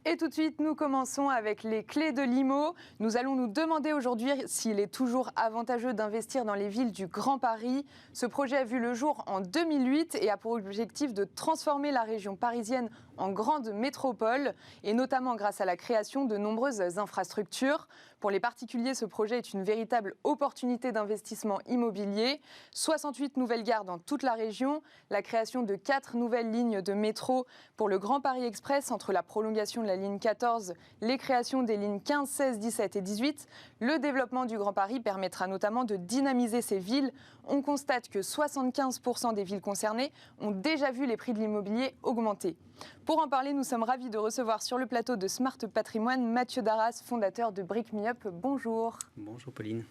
Et tout de suite, nous commençons avec les clés de l'IMO. Nous allons nous demander aujourd'hui s'il est toujours avantageux d'investir dans les villes du Grand Paris. Ce projet a vu le jour en 2008 et a pour objectif de transformer la région parisienne en grande métropole, et notamment grâce à la création de nombreuses infrastructures. Pour les particuliers, ce projet est une véritable opportunité d'investissement immobilier. 68 nouvelles gares dans toute la région, la création de 4 nouvelles lignes de métro pour le Grand Paris Express entre la prolongation de la ligne 14, les créations des lignes 15, 16, 17 et 18. Le développement du Grand Paris permettra notamment de dynamiser ces villes. On constate que 75% des villes concernées ont déjà vu les prix de l'immobilier augmenter. Pour en parler, nous sommes ravis de recevoir sur le plateau de Smart Patrimoine Mathieu Darras, fondateur de Brick Me Up. Bonjour. Bonjour Pauline.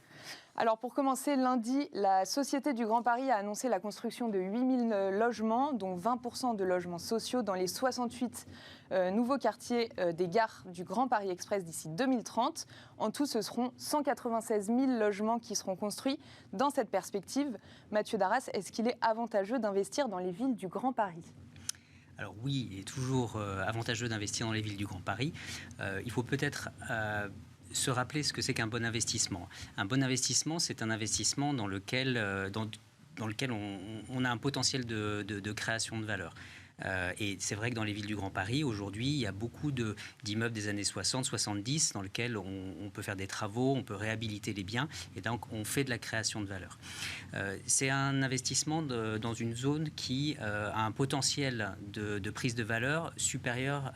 Alors pour commencer, lundi, la Société du Grand Paris a annoncé la construction de 8000 logements, dont 20% de logements sociaux dans les 68 nouveaux quartiers des gares du Grand Paris Express d'ici 2030. En tout, ce seront 196 000 logements qui seront construits dans cette perspective. Mathieu Darras, est-ce qu'il est avantageux d'investir dans les villes du Grand Paris ? Alors oui, il est toujours avantageux d'investir dans les villes du Grand Paris. Il faut peut-être se rappeler ce que c'est qu'un bon investissement. Un bon investissement, c'est un investissement dans lequel on a un potentiel de création de valeur. Et c'est vrai que dans les villes du Grand Paris, aujourd'hui, il y a beaucoup d'immeubles des années 60, 70 dans lesquels on peut faire des travaux, on peut réhabiliter les biens, et donc on fait de la création de valeur. C'est un investissement dans une zone qui a un potentiel de prise de valeur supérieur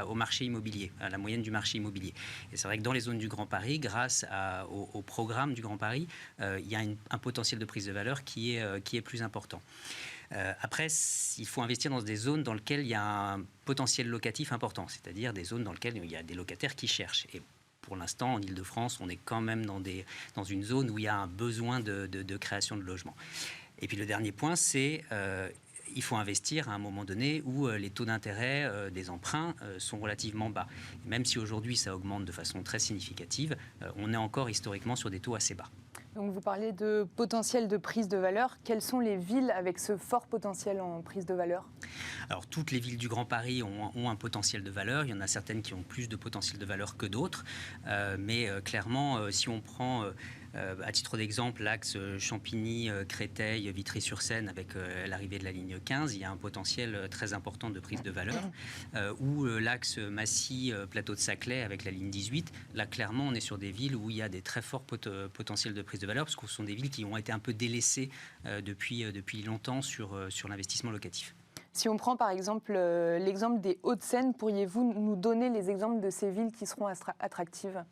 au marché immobilier, à la moyenne du marché immobilier. Et c'est vrai que dans les zones du Grand Paris, grâce au programme du Grand Paris, il y a un potentiel de prise de valeur qui est plus important. Après, il faut investir dans des zones dans lesquelles il y a un potentiel locatif important, c'est-à-dire des zones dans lesquelles il y a des locataires qui cherchent. Et pour l'instant, en Ile-de-France, on est quand même dans une zone où il y a un besoin de création de logements. Et puis le dernier point, c'est il faut investir à un moment donné où les taux d'intérêt des emprunts sont relativement bas. Même si aujourd'hui ça augmente de façon très significative, on est encore historiquement sur des taux assez bas. Donc vous parlez de potentiel de prise de valeur. Quelles sont les villes avec ce fort potentiel en prise de valeur ? Alors toutes les villes du Grand Paris ont un potentiel de valeur. Il y en a certaines qui ont plus de potentiel de valeur que d'autres. Mais clairement, si on prend à titre d'exemple l'axe Champigny-Créteil, Vitry-sur-Seine avec l'arrivée de la ligne 15, il y a un potentiel très important de prise de valeur. Ou l'axe Massy-Plateau de Saclay avec la ligne 18, là clairement on est sur des villes où il y a des très forts potentiels de prise de valeur parce que ce sont des villes qui ont été un peu délaissées depuis longtemps sur l'investissement locatif. Si on prend par exemple l'exemple des Hauts-de-Seine, pourriez-vous nous donner les exemples de ces villes qui seront attractives ?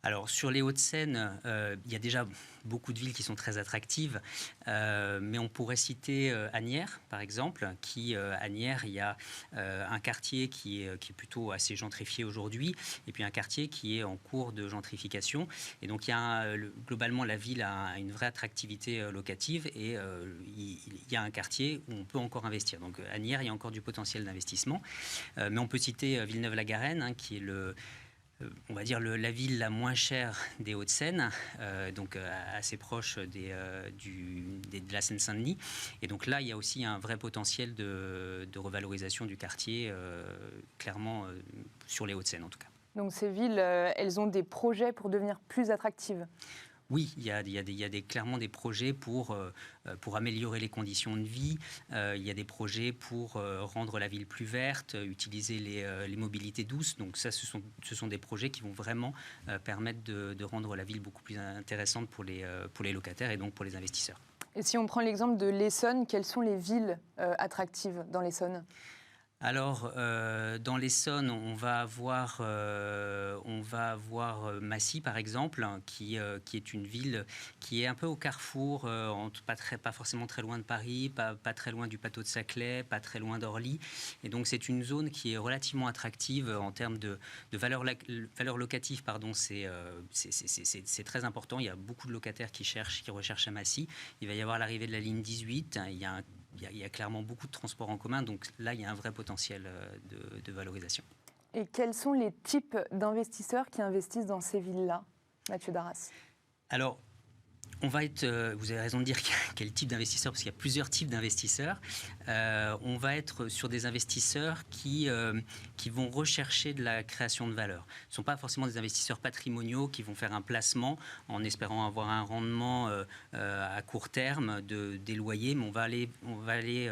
Alors, sur les Hauts-de-Seine, il y a déjà beaucoup de villes qui sont très attractives, mais on pourrait citer Asnières, par exemple, Asnières, il y a un quartier qui est plutôt assez gentrifié aujourd'hui, et puis un quartier qui est en cours de gentrification. Et donc, globalement, la ville a une vraie attractivité locative, et il y a un quartier où on peut encore investir. Donc, Asnières, il y a encore du potentiel d'investissement. Mais on peut citer Villeneuve-la-Garenne, qui est on va dire la ville la moins chère des Hauts-de-Seine, donc assez proche de la Seine-Saint-Denis. Et donc là, il y a aussi un vrai potentiel de revalorisation du quartier, clairement sur les Hauts-de-Seine en tout cas. Donc ces villes, elles ont des projets pour devenir plus attractives ? Oui, il y a clairement des projets pour améliorer les conditions de vie. Il y a des projets pour rendre la ville plus verte, utiliser les mobilités douces. Donc ça, ce sont des projets qui vont vraiment permettre de rendre la ville beaucoup plus intéressante pour les locataires et donc pour les investisseurs. Et si on prend l'exemple de l'Essonne, quelles sont les villes attractives dans l'Essonne ? Alors, dans l'Essonne, on va avoir Massy, par exemple, qui est une ville qui est un peu au carrefour, pas forcément très loin de Paris, pas très loin du plateau de Saclay, pas très loin d'Orly. Et donc, c'est une zone qui est relativement attractive en termes de valeur locative. Pardon, c'est très important. Il y a beaucoup de locataires qui recherchent à Massy. Il va y avoir l'arrivée de la ligne 18. Il y a clairement beaucoup de transports en commun, donc là, il y a un vrai potentiel de valorisation. Et quels sont les types d'investisseurs qui investissent dans ces villes-là, Mathieu Darras ? Alors, On va être, vous avez raison de dire quel type d'investisseur, parce qu'il y a plusieurs types d'investisseurs. On va être sur des investisseurs qui vont rechercher de la création de valeur. Ce ne sont pas forcément des investisseurs patrimoniaux qui vont faire un placement en espérant avoir un rendement à court terme des loyers, mais on va aller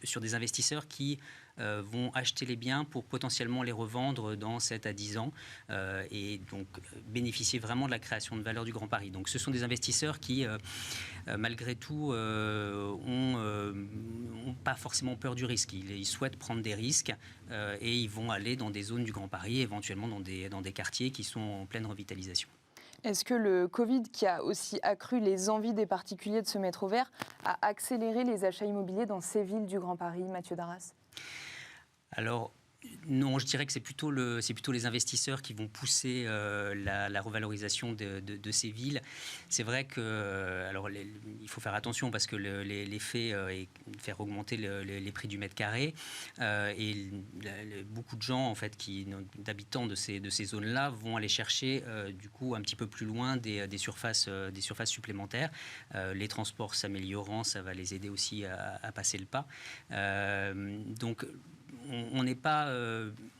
sur des investisseurs qui vont acheter les biens pour potentiellement les revendre dans 7 à 10 ans et donc bénéficier vraiment de la création de valeur du Grand Paris. Donc ce sont des investisseurs qui, malgré tout, ont pas forcément peur du risque. Ils souhaitent prendre des risques et ils vont aller dans des zones du Grand Paris, éventuellement dans des quartiers qui sont en pleine revitalisation. Est-ce que le Covid, qui a aussi accru les envies des particuliers de se mettre au vert, a accéléré les achats immobiliers dans ces villes du Grand Paris, Mathieu Darras ? Alors, non, je dirais que c'est plutôt les investisseurs qui vont pousser la revalorisation de ces villes. C'est vrai que, il faut faire attention parce que l'effet est de faire augmenter les prix du mètre carré et beaucoup de gens, en fait, d'habitants de ces zones-là, vont aller chercher du coup un petit peu plus loin des surfaces supplémentaires. Les transports s'améliorant, ça va les aider aussi à passer le pas. Donc on n'est pas,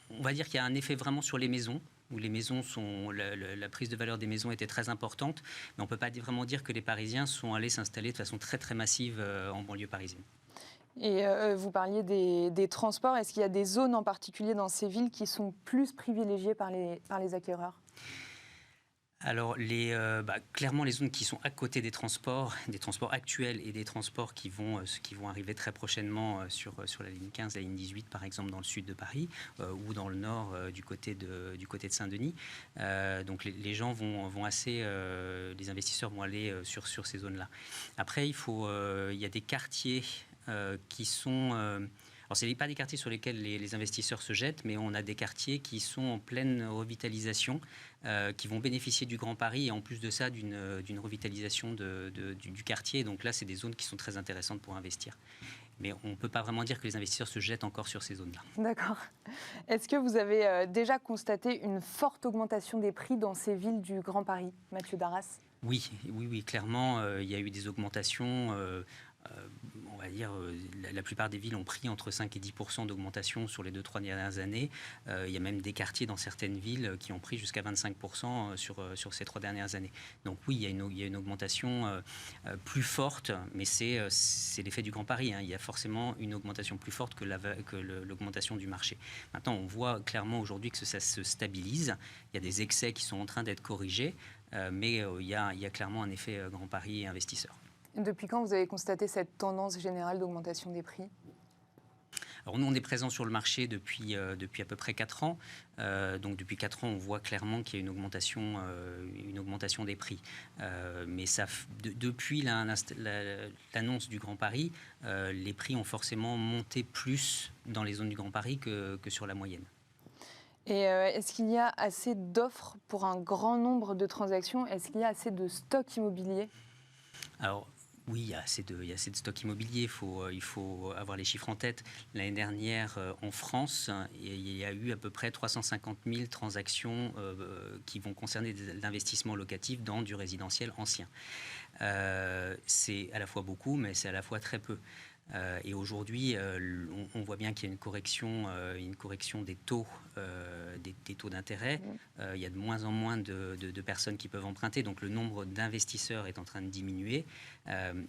on va dire qu'il y a un effet vraiment sur les maisons, où les maisons sont, la prise de valeur des maisons était très importante, mais on ne peut pas vraiment dire que les Parisiens sont allés s'installer de façon très très massive en banlieue parisienne. Et vous parliez des transports, est-ce qu'il y a des zones en particulier dans ces villes qui sont plus privilégiées par les acquéreurs ? Alors, clairement, les zones qui sont à côté des transports actuels et des transports qui vont arriver très prochainement sur la ligne 15, la ligne 18, par exemple, dans le sud de Paris, ou dans le nord, du côté de Saint-Denis. Donc, les gens les investisseurs vont aller sur ces zones-là. Après, il y a des quartiers qui sont... alors, ce n'est pas des quartiers sur lesquels les investisseurs se jettent, mais on a des quartiers qui sont en pleine revitalisation, qui vont bénéficier du Grand Paris et en plus de ça d'une revitalisation du quartier. Donc là, c'est des zones qui sont très intéressantes pour investir. Mais on ne peut pas vraiment dire que les investisseurs se jettent encore sur ces zones-là. D'accord. Est-ce que vous avez déjà constaté une forte augmentation des prix dans ces villes du Grand Paris, Mathieu Darras ? Oui, clairement, il y a eu des augmentations. On va dire, la plupart des villes ont pris entre 5 et 10% d'augmentation sur les 2-3 dernières années. Il y a même des quartiers dans certaines villes qui ont pris jusqu'à 25% sur ces 3 dernières années. Donc oui, il y a une augmentation plus forte, mais c'est l'effet du Grand Paris. Il y a forcément une augmentation plus forte que l'augmentation du marché. Maintenant, on voit clairement aujourd'hui que ça se stabilise. Il y a des excès qui sont en train d'être corrigés, mais il y a clairement un effet Grand Paris et investisseur. Depuis quand vous avez constaté cette tendance générale d'augmentation des prix ? Alors nous, on est présent sur le marché depuis à peu près 4 ans. Donc depuis 4 ans, on voit clairement qu'il y a une augmentation des prix. Mais depuis l'annonce du Grand Paris, les prix ont forcément monté plus dans les zones du Grand Paris que sur la moyenne. Et est-ce qu'il y a assez d'offres pour un grand nombre de transactions ? Est-ce qu'il y a assez de stock immobilier ? Alors, oui, il y a assez de stock immobilier. Il faut avoir les chiffres en tête. L'année dernière, en France, il y a eu à peu près 350 000 transactions qui vont concerner l'investissement locatif dans du résidentiel ancien. C'est à la fois beaucoup, mais c'est à la fois très peu. Et aujourd'hui, on voit bien qu'il y a une correction des taux d'intérêt. Il y a de moins en moins de personnes qui peuvent emprunter, donc le nombre d'investisseurs est en train de diminuer.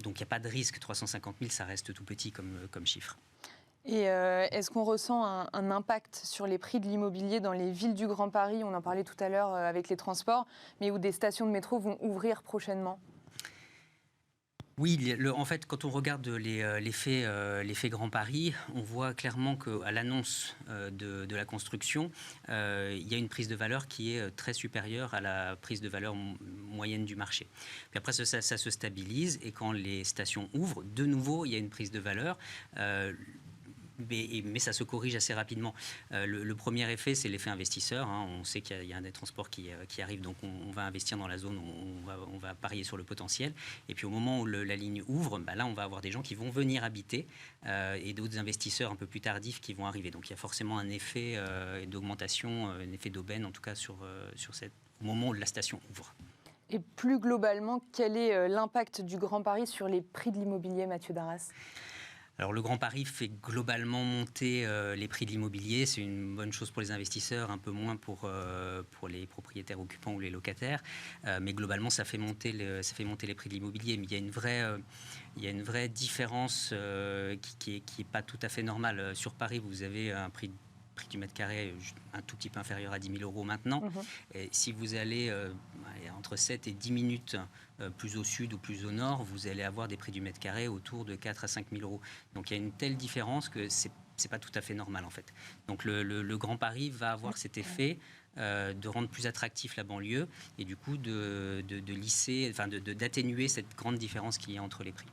Donc il n'y a pas de risque. 350 000, ça reste tout petit comme chiffre. Et est-ce qu'on ressent un impact sur les prix de l'immobilier dans les villes du Grand Paris ? On en parlait tout à l'heure avec les transports, mais où des stations de métro vont ouvrir prochainement ? Oui, en fait, quand on regarde l'effet Grand Paris, on voit clairement qu'à l'annonce de la construction, il y a une prise de valeur qui est très supérieure à la prise de valeur moyenne du marché. Puis après, ça se stabilise et quand les stations ouvrent, de nouveau, il y a une prise de valeur. Mais ça se corrige assez rapidement. Le premier effet, c'est l'effet investisseur. On sait qu'il y a un des transports qui arrive, donc on va investir dans la zone, on va parier sur le potentiel. Et puis au moment où la ligne ouvre, là, on va avoir des gens qui vont venir habiter et d'autres investisseurs un peu plus tardifs qui vont arriver. Donc il y a forcément un effet d'augmentation, un effet d'aubaine, en tout cas au moment où la station ouvre. Et plus globalement, quel est l'impact du Grand Paris sur les prix de l'immobilier, Mathieu Darras ? Alors le Grand Paris fait globalement monter les prix de l'immobilier. C'est une bonne chose pour les investisseurs, un peu moins pour les propriétaires occupants ou les locataires. Mais globalement, ça fait monter les prix de l'immobilier. Mais il y a une vraie différence qui est pas tout à fait normale. Sur Paris, vous avez un prix du mètre carré un tout petit peu inférieur à 10 000 euros maintenant. Et si vous allez entre 7 et 10 minutes plus au sud ou plus au nord, vous allez avoir des prix du mètre carré autour de 4 à 5 000 euros. Donc il y a une telle différence que c'est pas tout à fait normal en fait. Donc le Grand Paris va avoir cet effet de rendre plus attractif la banlieue et du coup de lisser, enfin d'atténuer cette grande différence qu'il y a entre les prix.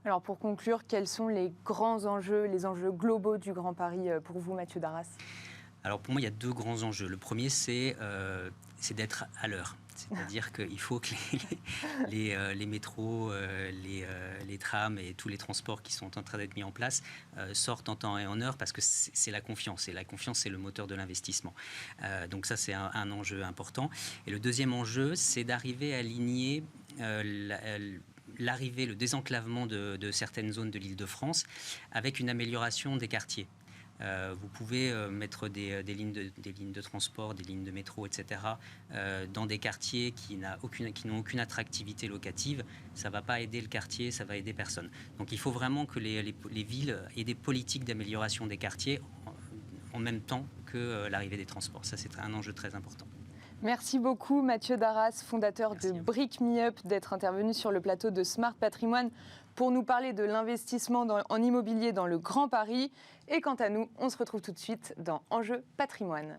Alors pour conclure, quels sont les grands enjeux, les enjeux globaux du Grand Paris pour vous, Mathieu Darras ? Alors pour moi, il y a deux grands enjeux. Le premier, c'est d'être à l'heure. C'est-à-dire qu'il faut que les métros, les trams et tous les transports qui sont en train d'être mis en place sortent en temps et en heure parce que c'est la confiance. Et la confiance, c'est le moteur de l'investissement. Donc ça, c'est un enjeu important. Et le deuxième enjeu, c'est d'arriver à aligner le désenclavement de certaines zones de l'Île-de-France avec une amélioration des quartiers. Vous pouvez mettre des lignes de transport, des lignes de métro, etc. Dans des quartiers qui n'ont aucune attractivité locative. Ça ne va pas aider le quartier, ça va aider personne. Donc il faut vraiment que les villes aient des politiques d'amélioration des quartiers en même temps que l'arrivée des transports. Ça, c'est un enjeu très important. Merci beaucoup Mathieu Darras, fondateur de Brick Me Up, d'être intervenu sur le plateau de Smart Patrimoine pour nous parler de l'investissement en immobilier dans le Grand Paris. Et quant à nous, on se retrouve tout de suite dans Enjeu Patrimoine.